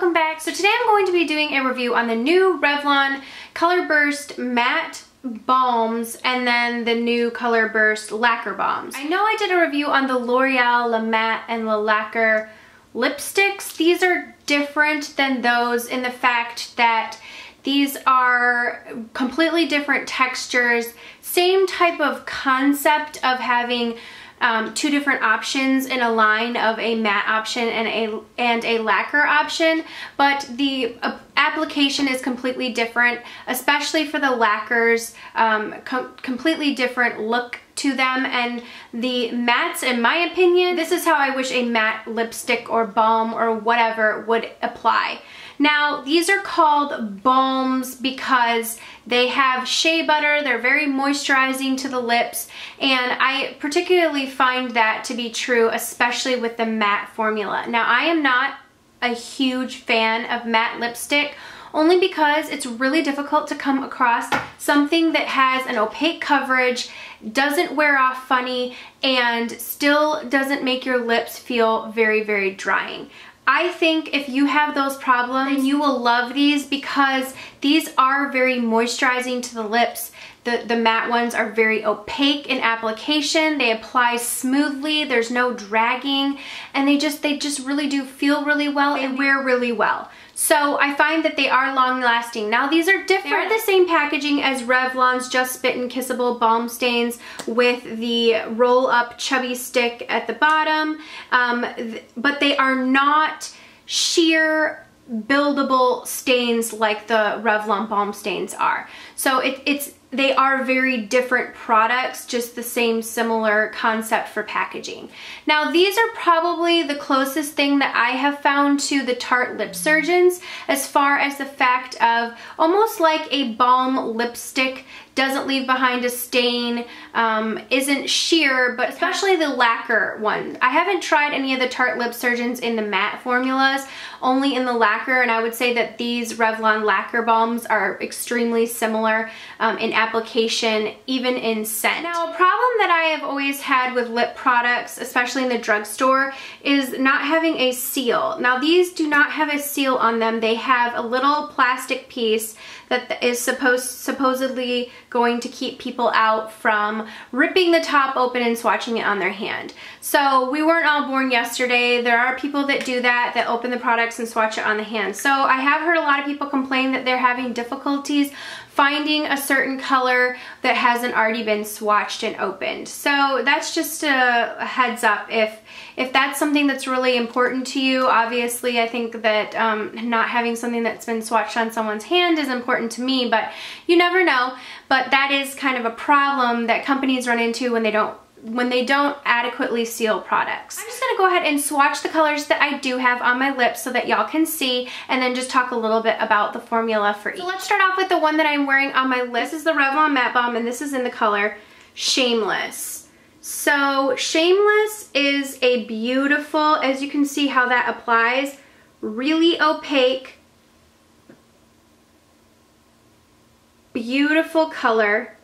welcome back. So today I'm going to be doing a review on the new Revlon Color Burst Matte Balms and then the new Color Burst Lacquer Balms. I know I did a review on the L'Oreal La Matte and La Lacquer lipsticks. These are different than those in the fact that these are completely different textures, same type of concept of having two different options in a line of a matte option and a lacquer option, but the application is completely different, especially for the lacquers, completely different look to them. And the mattes, in my opinion, this is how I wish a matte lipstick or balm or whatever would apply. Now, these are called balms because they have shea butter, they're very moisturizing to the lips, and I particularly find that to be true, especially with the matte formula. Now, I am not a huge fan of matte lipstick, only because it's really difficult to come across something that has an opaque coverage, doesn't wear off funny, and still doesn't make your lips feel very, very drying. I think if you have those problems, then you will love these because these are very moisturizing to the lips. The matte ones are very opaque in application. They apply smoothly. There's no dragging, and they just really do feel really well and wear really well. So I find that they are long lasting. Now these are different. They're the same packaging as Revlon's Just Spit and Kissable Balm Stains with the roll up chubby stick at the bottom, but they are not sheer buildable stains like the Revlon balm stains are. So they are very different products, just the same similar concept for packaging. Now these are probably the closest thing that I have found to the Tarte Lip Surgeons as far as the fact of almost like a balm lipstick, doesn't leave behind a stain, isn't sheer, but especially the lacquer one. I haven't tried any of the Tarte Lip Surgeons in the matte formulas, only in the lacquer, and I would say that these Revlon lacquer balms are extremely similar in application, even in scent. Now, a problem that I have always had with lip products, especially in the drugstore, is not having a seal. Now, these do not have a seal on them. They have a little plastic piece that is supposedly going to keep people out from ripping the top open and swatching it on their hand. So we weren't all born yesterday. There are people that do that open the products and swatch it on the hand. So I have heard a lot of people complain that they're having difficulties finding a certain color that hasn't already been swatched and opened. So that's just a heads up. If that's something that's really important to you, obviously I think that not having something that's been swatched on someone's hand is important to me, but you never know. But that is kind of a problem that companies run into when they don't adequately seal products. I'm just gonna go ahead and swatch the colors that I do have on my lips so that y'all can see, and then just talk a little bit about the formula for each. So let's start off with the one that I'm wearing on my lips. This is the Revlon Matte Balm, and this is in the color Shameless. So Shameless is a beautiful, as you can see how that applies, really opaque, beautiful color.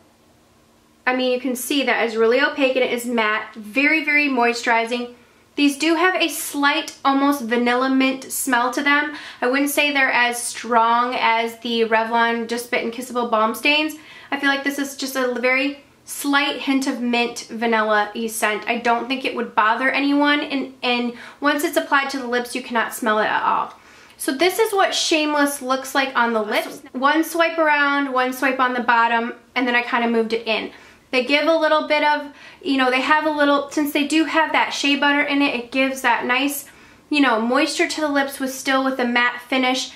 I mean, you can see that is really opaque and it is matte, very, very moisturizing. These do have a slight, almost vanilla mint smell to them. I wouldn't say they're as strong as the Revlon Just Spit and Kissable Balm Stains. I feel like this is just a very slight hint of mint vanilla-y scent. I don't think it would bother anyone, and once it's applied to the lips, you cannot smell it at all. So this is what Shameless looks like on the lips. One swipe around, one swipe on the bottom, and then I kind of moved it in. They give a little bit of, they have a little, since they do have that shea butter in it, it gives that nice, moisture to the lips with a matte finish.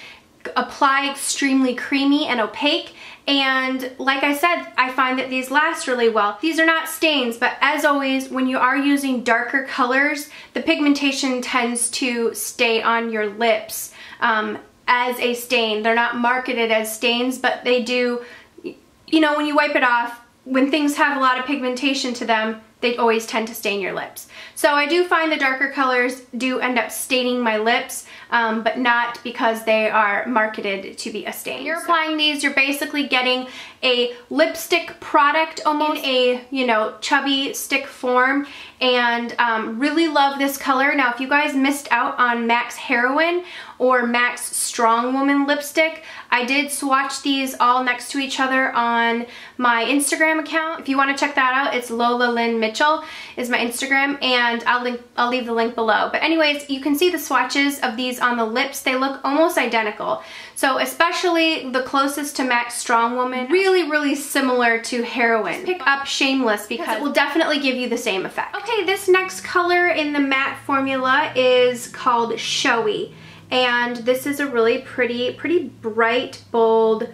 Apply extremely creamy and opaque. And like I said, I find that these last really well. These are not stains, but as always, when you are using darker colors, the pigmentation tends to stay on your lips as a stain. They're not marketed as stains, but they do, when you wipe it off, when things have a lot of pigmentation to them, they always tend to stain your lips. So I do find the darker colors do end up staining my lips, but not because they are marketed to be a stain. When you're applying these, you're basically getting a lipstick product, almost in a, you know, chubby stick form, and really love this color. Now, if you guys missed out on MAC's Heroine or MAC's Strong Woman lipstick, I did swatch these all next to each other on my Instagram account. If you want to check that out, it's lolamitchell is my Instagram, and I'll leave the link below. But anyways, you can see the swatches of these on the lips. They look almost identical. So especially the closest to MAC's Strong Woman, really similar to Heroine. Just pick up Shameless because it will definitely give you the same effect. Okay, this next color in the matte formula is called Showy. And this is a really pretty bright, bold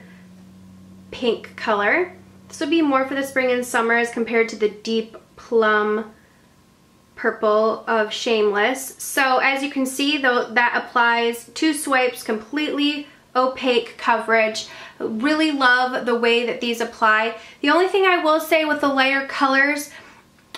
pink color. This would be more for the spring and summer as compared to the deep plum purple of Shameless. So as you can see, though, that applies 2 swipes, completely opaque coverage. Really love the way that these apply. The only thing I will say with the lighter colors,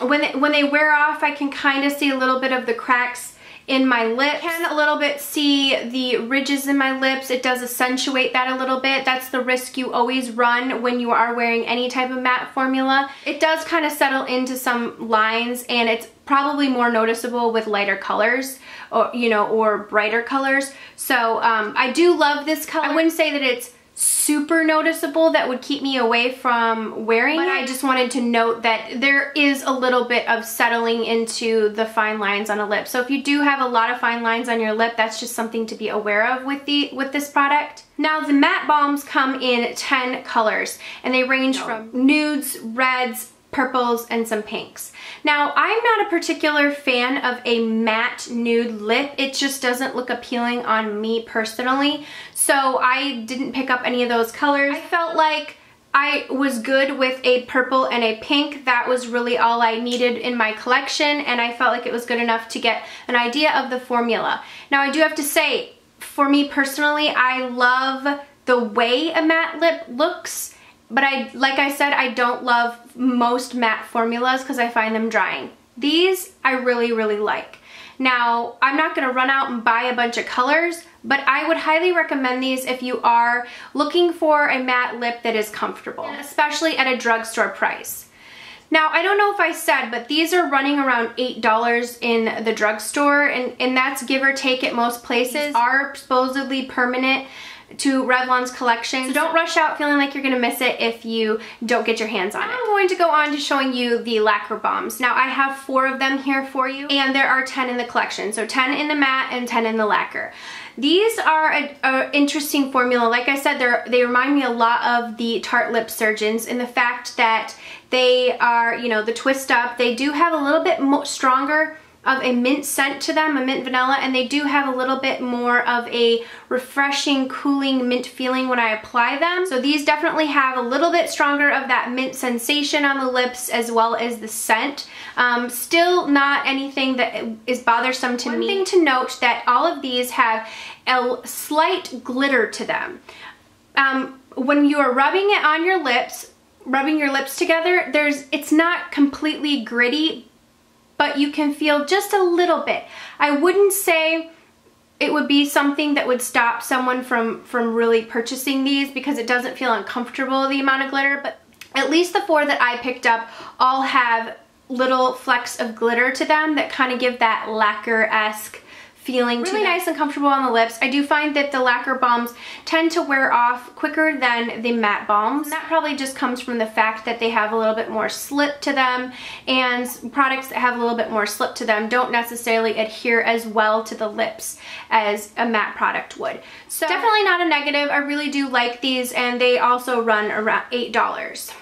when they wear off, I can kind of see a little bit of the cracks in my lips. I can a little bit see the ridges in my lips. It does accentuate that a little bit. That's the risk you always run when you are wearing any type of matte formula. It does kind of settle into some lines, and it's probably more noticeable with lighter colors, or, you know, or brighter colors. So I do love this color. I wouldn't say that it's super noticeable that would keep me away from wearing it. I just wanted to note that there is a little bit of settling into the fine lines on a lip. So if you do have a lot of fine lines on your lip, that's just something to be aware of with this product. Now, the matte balms come in 10 colors, and they range from nudes, reds, purples, and some pinks. Now, I'm not a particular fan of a matte nude lip. It just doesn't look appealing on me personally, so I didn't pick up any of those colors. I felt like I was good with a purple and a pink. That was really all I needed in my collection, and I felt like it was good enough to get an idea of the formula. Now, I do have to say, for me personally, I love the way a matte lip looks, but like I said, I don't love most matte formulas because I find them drying. These I really like. Now, I'm not going to run out and buy a bunch of colors, but I would highly recommend these if you are looking for a matte lip that is comfortable, especially at a drugstore price. Now, I don't know if I said, but these are running around $8 in the drugstore, and that's give or take at most places. These are supposedly permanent to Revlon's collection, so don't rush out feeling like you're gonna miss it if you don't get your hands on it. I'm going to go on to showing you the Lacquer Balms. Now, I have 4 of them here for you, and there are 10 in the collection, so 10 in the matte and 10 in the lacquer. These are an interesting formula. Like I said, they remind me a lot of the Tarte Lip Surgeons in the fact that they are, you know, the twist up. They do have a little bit more stronger of a mint scent to them, a mint vanilla, and they do have a little bit more of a refreshing, cooling mint feeling when I apply them. So these definitely have a little bit stronger of that mint sensation on the lips as well as the scent. Still not anything that is bothersome to me. One thing to note that all of these have a slight glitter to them. When you are rubbing it on your lips, rubbing your lips together, it's not completely gritty, but you can feel just a little bit. I wouldn't say it would be something that would stop someone from really purchasing these because it doesn't feel uncomfortable, the amount of glitter, but at least the 4 that I picked up all have little flecks of glitter to them that kind of give that lacquer-esque feeling to them. Really nice and comfortable on the lips. I do find that the Lacquer Balms tend to wear off quicker than the matte balms. And that probably just comes from the fact that they have a little bit more slip to them, and products that have a little bit more slip to them don't necessarily adhere as well to the lips as a matte product would. So definitely not a negative. I really do like these, and they also run around $8.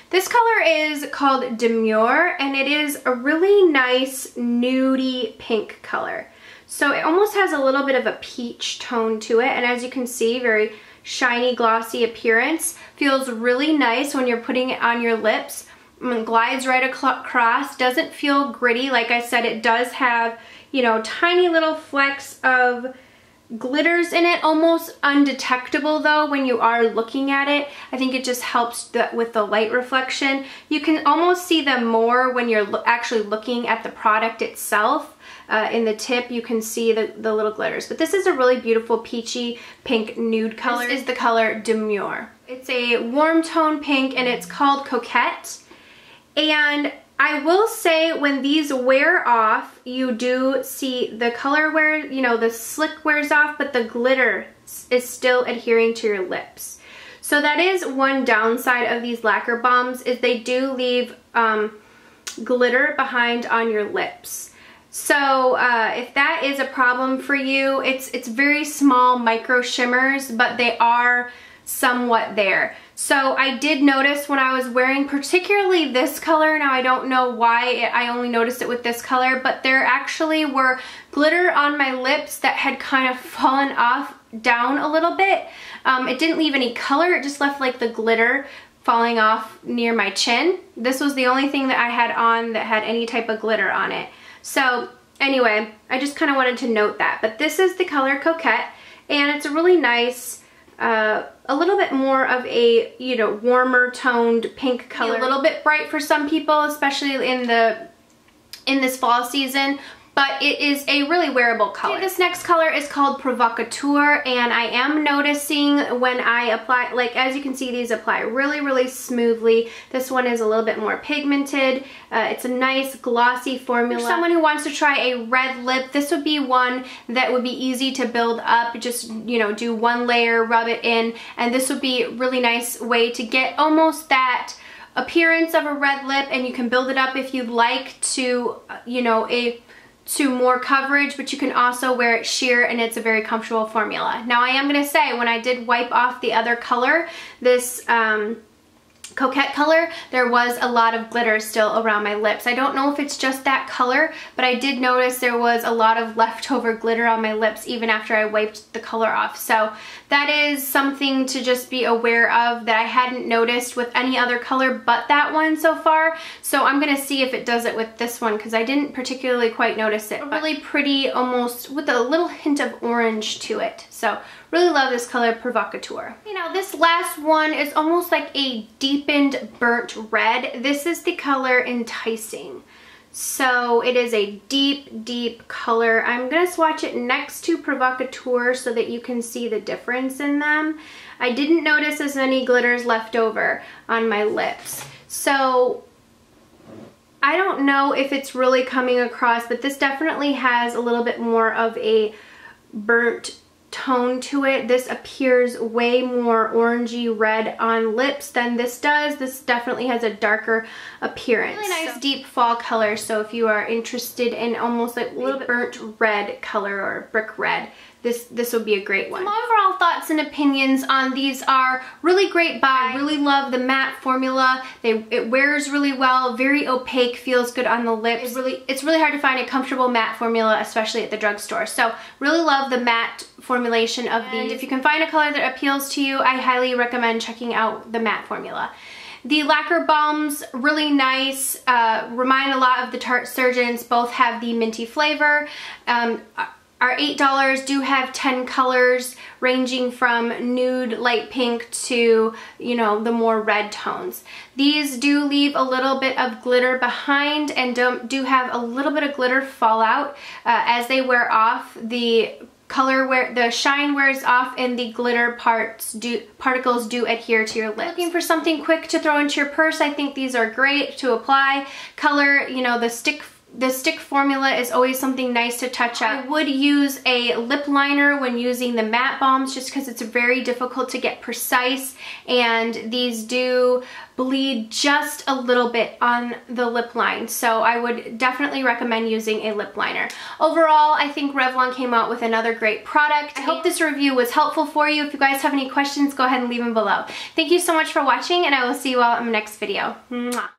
This color is called Demure, and it is a really nice nudie pink color. So it almost has a little bit of a peach tone to it, and as you can see, very shiny, glossy appearance. Feels really nice when you're putting it on your lips. Glides right across, doesn't feel gritty. Like I said, it does have, you know, tiny little flecks of glitters in it, almost undetectable though when you are looking at it. I think it just helps with the light reflection. You can almost see them more when you're actually looking at the product itself. In the tip you can see the little glitters, but this is a really beautiful peachy pink nude color. This is the color Demure. It's a warm tone pink and it's called Coquette. And I will say when these wear off, you do see the color wear, you know, the slick wears off, but the glitter is still adhering to your lips. So that is one downside of these lacquer balms, is they do leave glitter behind on your lips. So if that is a problem for you, it's very small micro shimmers, but they are somewhat there. So I did notice when I was wearing particularly this color, now I don't know why I only noticed it with this color, but there actually were glitter on my lips that had kind of fallen off down a little bit. It didn't leave any color, it just left like the glitter falling off near my chin. This was the only thing that I had on that had any type of glitter on it. So anyway, I just kind of wanted to note that. But this is the color Coquette, and it's a really nice, a little bit more of a, you know, warmer toned pink color. A little bit bright for some people, especially in this fall season, but it is a really wearable color. This next color is called Provocateur, and I am noticing when I apply, like as you can see, these apply really, really smoothly. This one is a little bit more pigmented. It's a nice glossy formula. For someone who wants to try a red lip, this would be one that would be easy to build up. Just, you know, do one layer, rub it in, and this would be a really nice way to get almost that appearance of a red lip, and you can build it up if you'd like to, you know, to more coverage, but you can also wear it sheer, and it's a very comfortable formula. Now I am going to say, when I did wipe off the other color, this Coquette color, there was a lot of glitter still around my lips. I don't know if it's just that color, but I did notice there was a lot of leftover glitter on my lips even after I wiped the color off. So that is something to just be aware of that I hadn't noticed with any other color but that one so far. So I'm gonna see if it does it with this one, because I didn't particularly quite notice it. Really pretty, almost with a little hint of orange to it. So really love this color Provocateur. You know, this last one is almost like a deepened burnt red. This is the color Enticing. So it is a deep, deep color. I'm gonna swatch it next to Provocateur so that you can see the difference in them. I didn't notice as many glitters left over on my lips. So I don't know if it's really coming across, but this definitely has a little bit more of a burnt tone to it. This appears way more orangey red on lips than this does. This definitely has a darker appearance. Really nice deep fall color, so if you are interested in almost like a little bit burnt red color or brick red, this would be a great one. Some overall thoughts and opinions on these are really great buy. I really love the matte formula. It wears really well, very opaque, feels good on the lips. It's really hard to find a comfortable matte formula, especially at the drugstore. So really love the matte formulation of these. If you can find a color that appeals to you, I highly recommend checking out the matte formula. The lacquer balms, really nice, remind a lot of the Tarte Surgeons, both have the minty flavor. Our $8 do have 10 colors ranging from nude, light pink to, you know, the more red tones. These do leave a little bit of glitter behind and do have a little bit of glitter fallout as they wear off. The shine wears off and the glitter particles do adhere to your lips. Looking for something quick to throw into your purse, I think these are great to apply. Color, you know, the stick formula is always something nice to touch up. I would use a lip liner when using the matte balms just because it's very difficult to get precise, and these do bleed just a little bit on the lip line, so I would definitely recommend using a lip liner. Overall, I think Revlon came out with another great product. I hope this review was helpful for you. If you guys have any questions, go ahead and leave them below. Thank you so much for watching, and I will see you all in the next video. Mwah.